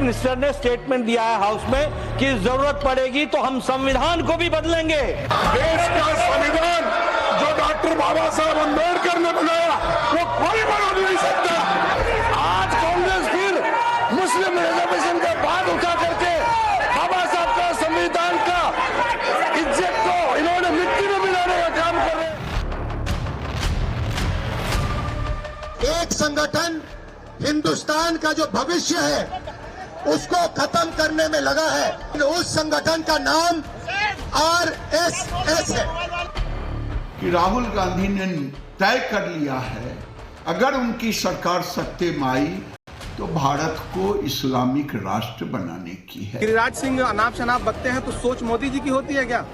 Minister ने statement दिया है हाउस में कि जरूरत पड़ेगी तो हम संविधान को भी बदलेंगे। देश का संविधान जो डॉक्टर बाबा साहब अम्बेडकर ने बनाया वो कोई बना नहीं सकता। आज कांग्रेस फिर मुस्लिम रिजर्वेशन का बात उठा करके बाबा साहब का संविधान का इज्जत को इन्होंने मिट्टी में मिलाने का काम कर रहे हैं। एक संगठन हिंदुस्तान का जो भविष्य है उसको खत्म करने में लगा है। उस संगठन का नाम आरएसएस है। कि राहुल गांधी ने तय कर लिया है अगर उनकी सरकार सत्ते में आई तो भारत को इस्लामिक राष्ट्र बनाने की है। गिरिराज सिंह अनाप शनाप बकते हैं तो सोच मोदी जी की होती है क्या?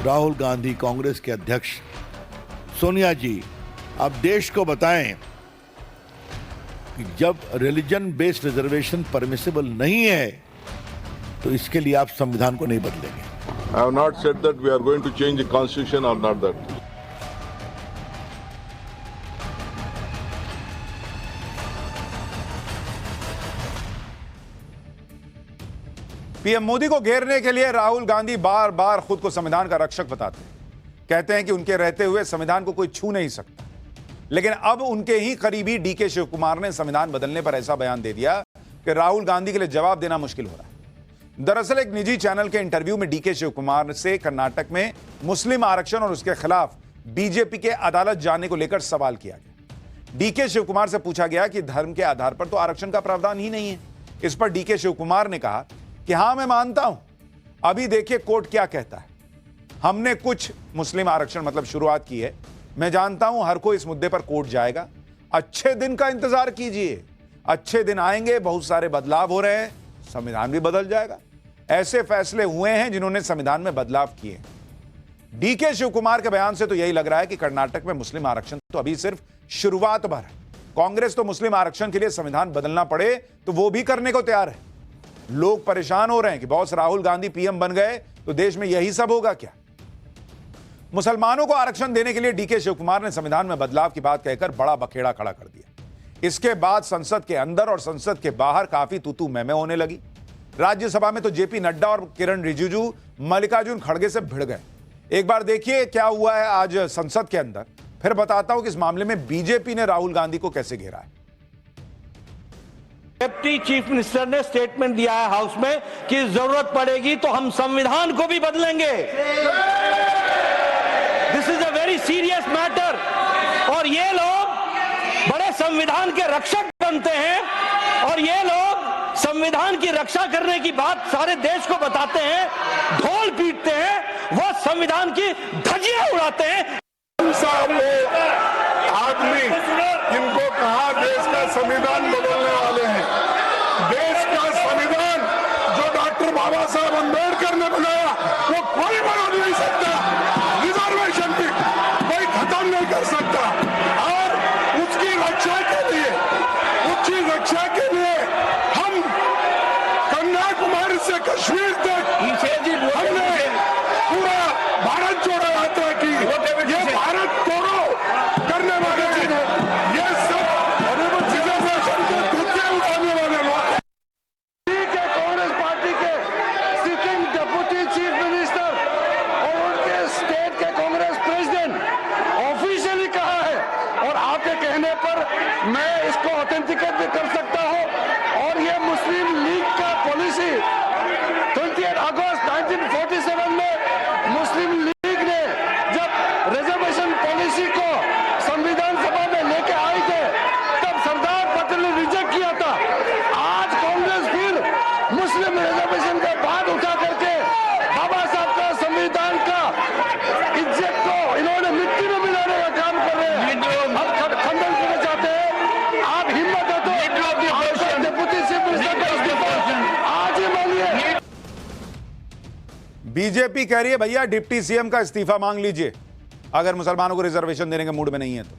राहुल गांधी कांग्रेस के अध्यक्ष सोनिया जी, आप देश को बताएं कि जब रिलीजन बेस्ड रिजर्वेशन परमिसिबल नहीं है तो इसके लिए आप संविधान को नहीं बदलेंगे। I have not said that we are going to change the constitution or not that. PM Modi को घेरने के लिए राहुल गांधी बार बार खुद को संविधान का रक्षक बताते हैं। कहते हैं कि उनके रहते हुए संविधान को कोई छू नहीं सकता। लेकिन अब उनके ही करीबी डीके शिव कुमार ने संविधान बदलने पर ऐसा बयान दे दिया कि राहुल गांधी के लिए जवाब देना मुश्किल हो रहा है। दरअसल एक निजी चैनल के इंटरव्यू में डीके शिव कुमार से कर्नाटक में मुस्लिम आरक्षण और उसके खिलाफ बीजेपी के अदालत जाने को लेकर सवाल किया गया। डीके शिव कुमार से पूछा गया कि धर्म के आधार पर तो आरक्षण का प्रावधान ही नहीं है। इस पर डीके शिव कुमार ने कहा कि हां, मैं मानता हूं, अभी देखिए कोर्ट क्या कहता है। हमने कुछ मुस्लिम आरक्षण मतलब शुरुआत की है। मैं जानता हूं हर कोई इस मुद्दे पर कोर्ट जाएगा। अच्छे दिन का इंतजार कीजिए, अच्छे दिन आएंगे, बहुत सारे बदलाव हो रहे हैं, संविधान भी बदल जाएगा। ऐसे फैसले हुए हैं जिन्होंने संविधान में बदलाव किए। डीके शिव कुमार के बयान से तो यही लग रहा है कि कर्नाटक में मुस्लिम आरक्षण तो अभी सिर्फ शुरुआत भर है। कांग्रेस तो मुस्लिम आरक्षण के लिए संविधान बदलना पड़े तो वो भी करने को तैयार है। लोग परेशान हो रहे हैं कि बॉस राहुल गांधी पीएम बन गए तो देश में यही सब होगा क्या? मुसलमानों को आरक्षण देने के लिए डीके शिव कुमार ने संविधान में बदलाव की बात कहकर बड़ा बखेड़ा खड़ा कर दिया। इसके बाद संसद के अंदर और संसद के बाहर काफी तूतू मैमे होने लगी। राज्यसभा में तो जेपी नड्डा और किरण रिजिजू मल्लिकार्जुन खड़गे से भिड़ गए। एक बार देखिए क्या हुआ है आज संसद के अंदर, फिर बताता हूं कि इस मामले में बीजेपी ने राहुल गांधी को कैसे घेरा है। डिप्टी चीफ मिनिस्टर ने स्टेटमेंट दिया है हाउस में कि जरूरत पड़ेगी तो हम संविधान को भी बदलेंगे। This is a very serious matter. और ये लोग बड़े संविधान के रक्षक बनते हैं और ये लोग संविधान की रक्षा करने की बात सारे देश को बताते हैं, ढोल पीटते हैं, वो संविधान की धज्जियां उड़ाते हैं। साहब वो आदमी इनको कहा देश का संविधान बदलने वाले हैं। देश का संविधान जो डॉक्टर बाबा साहब अम्बेडकर ने बनाया वो कोई बना नहीं सकता। रिजर्वेशन भी कोई खत्म नहीं कर सकता। और उसकी रक्षा के लिए हम कन्याकुमारी से कश्मीर तक हमने पूरा भारत जोड़ो यात्रा की। ये भारत तोड़ो करने वाले ये सब रिजर्वेशन के धुत्ते उठाने वाले लोग। ठीक है, कांग्रेस पार्टी के सिटिंग डिप्टी चीफ मिनिस्टर और उनके स्टेट के कांग्रेस प्रेसिडेंट ऑफिशियली कहा है और आपके कहने पर मैं इसको ऑथेंटिकेट भी कर सकता हूं। और ये मुस्लिम लीग का पॉलिसी 28 अगस्त 1947 में मुस्लिम लीग ने जब रिजर्वेशन पॉलिसी को संविधान सभा में लेके आए थे तब सरदार पटेल ने रिजेक्ट किया था। आज कांग्रेस फिर मुस्लिम रिजर्वेशन का बात उठा करके बाबा साहब का संविधान का इज्जत को इन्होंने मिट्टी में मिलाने का काम कर रहे हैं। अब खंडन करना चाहते हैं। आप हिम्मत है तो डिप्टी चीफ मिनिस्टर का इस्तीफा आज ही मांगिए। बीजेपी कह रही है भैया डिप्टी सीएम का इस्तीफा मांग लीजिए अगर मुसलमानों को रिजर्वेशन देने के मूड में नहीं है तो।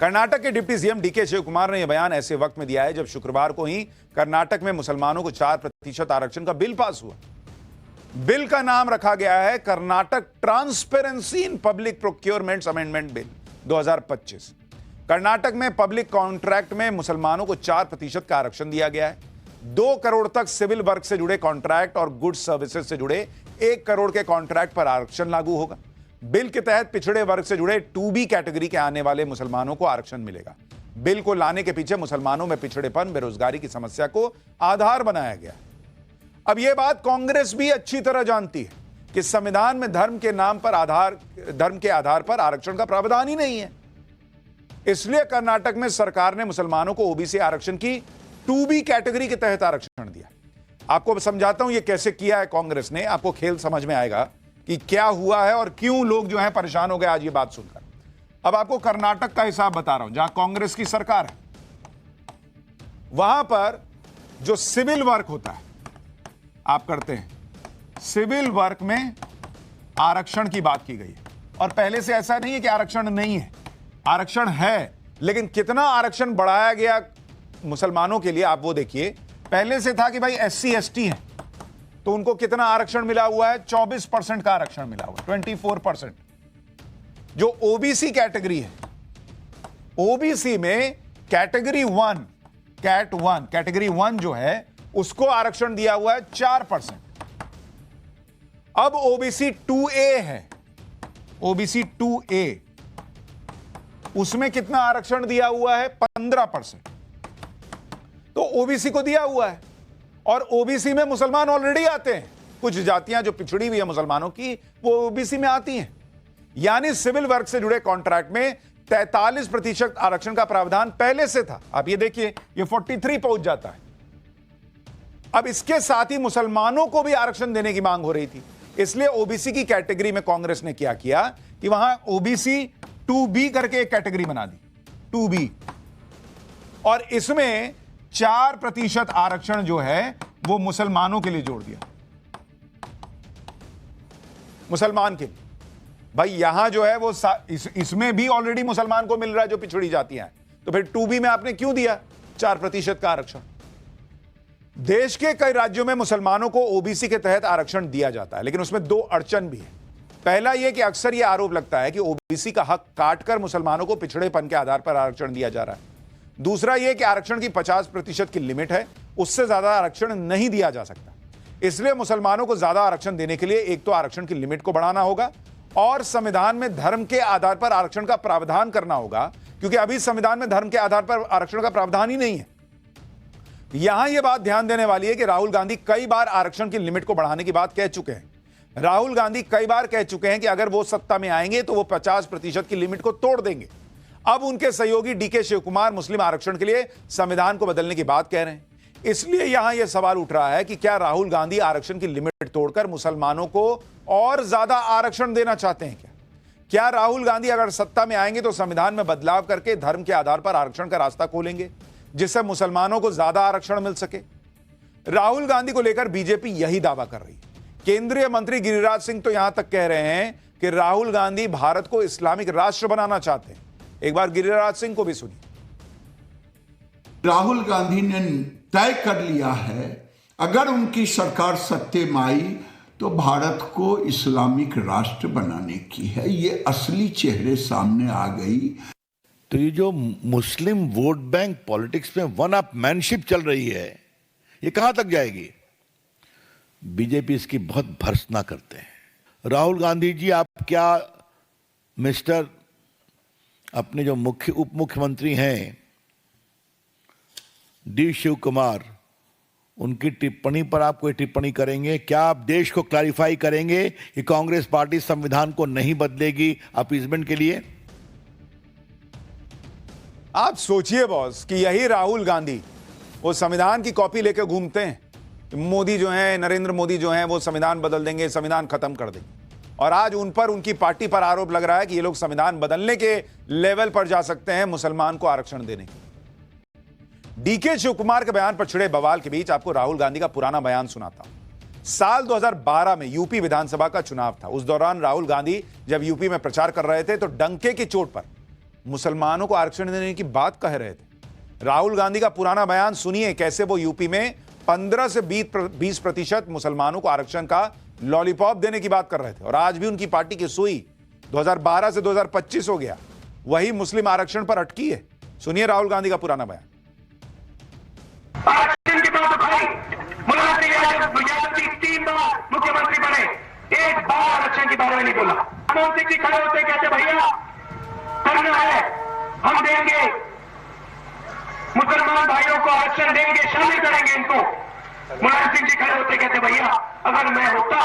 कर्नाटक के डिप्टी सीएम डीके शिव कुमार ने यह बयान ऐसे वक्त में दिया है जब शुक्रवार को ही कर्नाटक में मुसलमानों को 4% आरक्षण का बिल पास हुआ। बिल का नाम रखा गया है Karnataka transparency in public procurements amendment bill. 2025। Karnataka में पब्लिक कॉन्ट्रैक्ट में मुसलमानों को 4% का आरक्षण दिया गया है। 2 करोड़ तक सिविल वर्क से जुड़े कॉन्ट्रैक्ट और गुड्स सर्विसेज से जुड़े 1 करोड़ के कॉन्ट्रैक्ट पर आरक्षण लागू होगा। बिल के तहत पिछड़े वर्ग से जुड़े 2B कैटेगरी के आने वाले मुसलमानों को आरक्षण मिलेगा। बिल को लाने के पीछे मुसलमानों में पिछड़ेपन, बेरोजगारी की समस्या को आधार बनाया गया। अब यह बात कांग्रेस भी अच्छी तरह जानती है कि संविधान में धर्म के आधार पर आरक्षण का प्रावधान ही नहीं है। इसलिए कर्नाटक में सरकार ने मुसलमानों को ओबीसी आरक्षण की 2B कैटेगरी के तहत आरक्षण दिया। आपको समझाता हूं यह कैसे किया है कांग्रेस ने, आपको खेल समझ में आएगा कि क्या हुआ है और क्यों लोग जो है परेशान हो गए आज ये बात सुनकर। अब आपको कर्नाटक का हिसाब बता रहा हूं, जहां कांग्रेस की सरकार है, वहां पर जो सिविल वर्क होता है आप करते हैं, सिविल वर्क में आरक्षण की बात की गई है। और पहले से ऐसा नहीं है कि आरक्षण नहीं है, आरक्षण है, लेकिन कितना आरक्षण बढ़ाया गया मुसलमानों के लिए आप वो देखिए। पहले से था कि भाई SC ST है तो उनको कितना आरक्षण मिला हुआ है, 24% का आरक्षण मिला हुआ है, 24%। जो ओबीसी कैटेगरी है, ओबीसी में कैटेगरी 1, कैटेगरी 1 जो है उसको आरक्षण दिया हुआ है 4%। अब ओबीसी 2A है, ओबीसी 2A, उसमें कितना आरक्षण दिया हुआ है, 15%। तो ओबीसी को दिया हुआ है और ओबीसी में मुसलमान ऑलरेडी आते हैं। कुछ जातियां जो पिछड़ी हुई है मुसलमानों की वो ओबीसी में आती हैं। यानी सिविल वर्क से जुड़े कॉन्ट्रैक्ट में 43% आरक्षण का प्रावधान पहले से था। आप ये देखिए, ये 43 पहुंच जाता है। अब इसके साथ ही मुसलमानों को भी आरक्षण देने की मांग हो रही थी, इसलिए ओबीसी की कैटेगरी में कांग्रेस ने क्या किया कि वहां ओबीसी 2B करके एक कैटेगरी बना दी, 2B, और इसमें 4% आरक्षण जो है वो मुसलमानों के लिए जोड़ दिया। मुसलमान के लिए भाई यहां जो है वो इसमें भी ऑलरेडी मुसलमान को मिल रहा है जो पिछड़ी जातियां हैं, तो फिर 2B में आपने क्यों दिया 4% का आरक्षण? देश के कई राज्यों में मुसलमानों को ओबीसी के तहत आरक्षण दिया जाता है, लेकिन उसमें 2 अड़चन भी है। पहला यह कि अक्सर यह आरोप लगता है कि ओबीसी का हक काटकर मुसलमानों को पिछड़ेपन के आधार पर आरक्षण दिया जा रहा है। दूसरा यह कि आरक्षण की 50% की लिमिट है, उससे ज्यादा आरक्षण नहीं दिया जा सकता। इसलिए मुसलमानों को ज्यादा आरक्षण देने के लिए एक तो आरक्षण की लिमिट को बढ़ाना होगा और संविधान में धर्म के आधार पर आरक्षण का प्रावधान करना होगा, क्योंकि अभी संविधान में धर्म के आधार पर आरक्षण का प्रावधान ही नहीं है। यहां यह बात ध्यान देने वाली है कि राहुल गांधी कई बार आरक्षण की लिमिट को बढ़ाने की बात कह चुके हैं। राहुल गांधी कई बार कह चुके हैं कि अगर वो सत्ता में आएंगे तो वो 50% की लिमिट को तोड़ देंगे। अब उनके सहयोगी DK शिवकुमार मुस्लिम आरक्षण के लिए संविधान को बदलने की बात कह रहे हैं। इसलिए यहां यह सवाल उठ रहा है कि क्या राहुल गांधी आरक्षण की लिमिट तोड़कर मुसलमानों को और ज्यादा आरक्षण देना चाहते हैं? क्या राहुल गांधी अगर सत्ता में आएंगे तो संविधान में बदलाव करके धर्म के आधार पर आरक्षण का रास्ता खोलेंगे, जिससे मुसलमानों को ज्यादा आरक्षण मिल सके? राहुल गांधी को लेकर बीजेपी यही दावा कर रही है। केंद्रीय मंत्री गिरिराज सिंह तो यहां तक कह रहे हैं कि राहुल गांधी भारत को इस्लामिक राष्ट्र बनाना चाहते हैं। एक बार गिरिराज सिंह को भी सुनिए। राहुल गांधी ने तय कर लिया है अगर उनकी सरकार सत्ते में आई तो भारत को इस्लामिक राष्ट्र बनाने की है। ये असली चेहरे सामने आ गई। तो ये जो मुस्लिम वोट बैंक पॉलिटिक्स में वन अप मैनशिप चल रही है, ये कहां तक जाएगी? बीजेपी इसकी बहुत भर्त्सना करते हैं। राहुल गांधी जी, आप क्या मिस्टर अपने जो उप मुख्यमंत्री हैं D शिव कुमार, उनकी टिप्पणी पर आप कोई टिप्पणी करेंगे? क्या आप देश को क्लैरिफाई करेंगे कि कांग्रेस पार्टी संविधान को नहीं बदलेगी अपीजमेंट के लिए? आप सोचिए बॉस कि यही राहुल गांधी वो संविधान की कॉपी लेकर घूमते हैं। मोदी जो है, नरेंद्र मोदी जो है, वो संविधान बदल देंगे, संविधान खत्म कर देंगे, और आज उन पर, उनकी पार्टी पर आरोप लग रहा है कि ये लोग संविधान बदलने के लेवल पर जा सकते हैं मुसलमान को आरक्षण देने के। DK शिवकुमार के बयान पर छिड़े बवाल के बीच आपको राहुल गांधी का पुराना बयान सुनाता हूं। साल 2012 में यूपी विधानसभा का चुनाव था। उस दौरान राहुल गांधी जब यूपी में प्रचार कर रहे थे तो डंके की चोट पर मुसलमानों को आरक्षण देने की बात कह रहे थे। राहुल गांधी का पुराना बयान सुनिए, कैसे वो यूपी में 15 से 20% मुसलमानों को आरक्षण का लॉलीपॉप देने की बात कर रहे थे। और आज भी उनकी पार्टी की सुई 2012 से 2025 हो गया, वही मुस्लिम आरक्षण पर अटकी है। सुनिए राहुल गांधी का पुराना बयान। आरक्षण की बात उठाई, मुलायम सिंह यादव 3 बार मुख्यमंत्री बने, एक बार आरक्षण के बारे में नहीं बोला। मनमोहन सिंह जी खड़े होते कहते भैया करना है, हम देंगे, मुसलमान भाइयों को आरक्षण देंगे, शामिल करेंगे इनको। मुलायम सिंह जी खड़े होते कहते भैया अगर मैं होता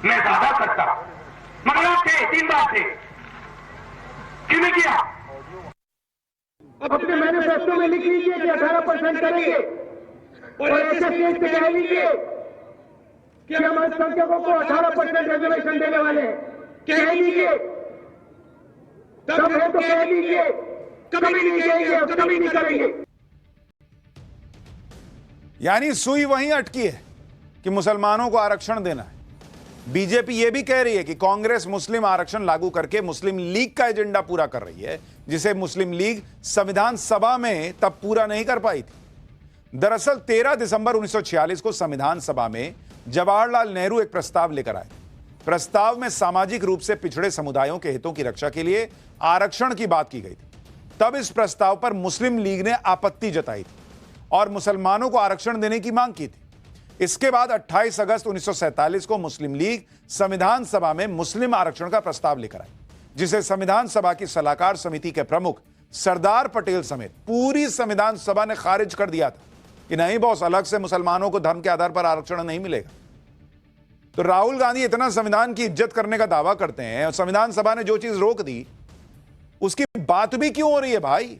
मैं ज्यादा करता, मगर आप थे 3 बार थे, क्यों नहीं किया? अपने मैनिफेस्टो में लिख लीजिए कि 18% करेंगे और ऐसे स्टेज पे कह लीजिए कि हम अल्पसंख्यकों को 18% रिजर्वेशन देने वाले हैं, कह लीजिए, तब है तो कह लीजिए, कभी नहीं कहेंगे और कभी नहीं करेंगे। यानी सुई वहीं अटकी है कि मुसलमानों को आरक्षण देना है। बीजेपी यह भी कह रही है कि कांग्रेस मुस्लिम आरक्षण लागू करके मुस्लिम लीग का एजेंडा पूरा कर रही है, जिसे मुस्लिम लीग संविधान सभा में तब पूरा नहीं कर पाई थी। दरअसल 13 दिसंबर 1946 को संविधान सभा में जवाहरलाल नेहरू एक प्रस्ताव लेकर आए। प्रस्ताव में सामाजिक रूप से पिछड़े समुदायों के हितों की रक्षा के लिए आरक्षण की बात की गई थी। तब इस प्रस्ताव पर मुस्लिम लीग ने आपत्ति जताई थी और मुसलमानों को आरक्षण देने की मांग की थी। इसके बाद 28 अगस्त 1947 को मुस्लिम लीग संविधान सभा में मुस्लिम आरक्षण का प्रस्ताव लेकर आई, जिसे संविधान सभा की सलाहकार समिति के प्रमुख सरदार पटेल समेत पूरी संविधान सभा ने खारिज कर दिया था कि नहीं बॉस, अलग से मुसलमानों को धर्म के आधार पर आरक्षण नहीं मिलेगा। तो राहुल गांधी इतना संविधान की इज्जत करने का दावा करते हैं और संविधान सभा ने जो चीज रोक दी उसकी बात भी क्यों हो रही है भाई?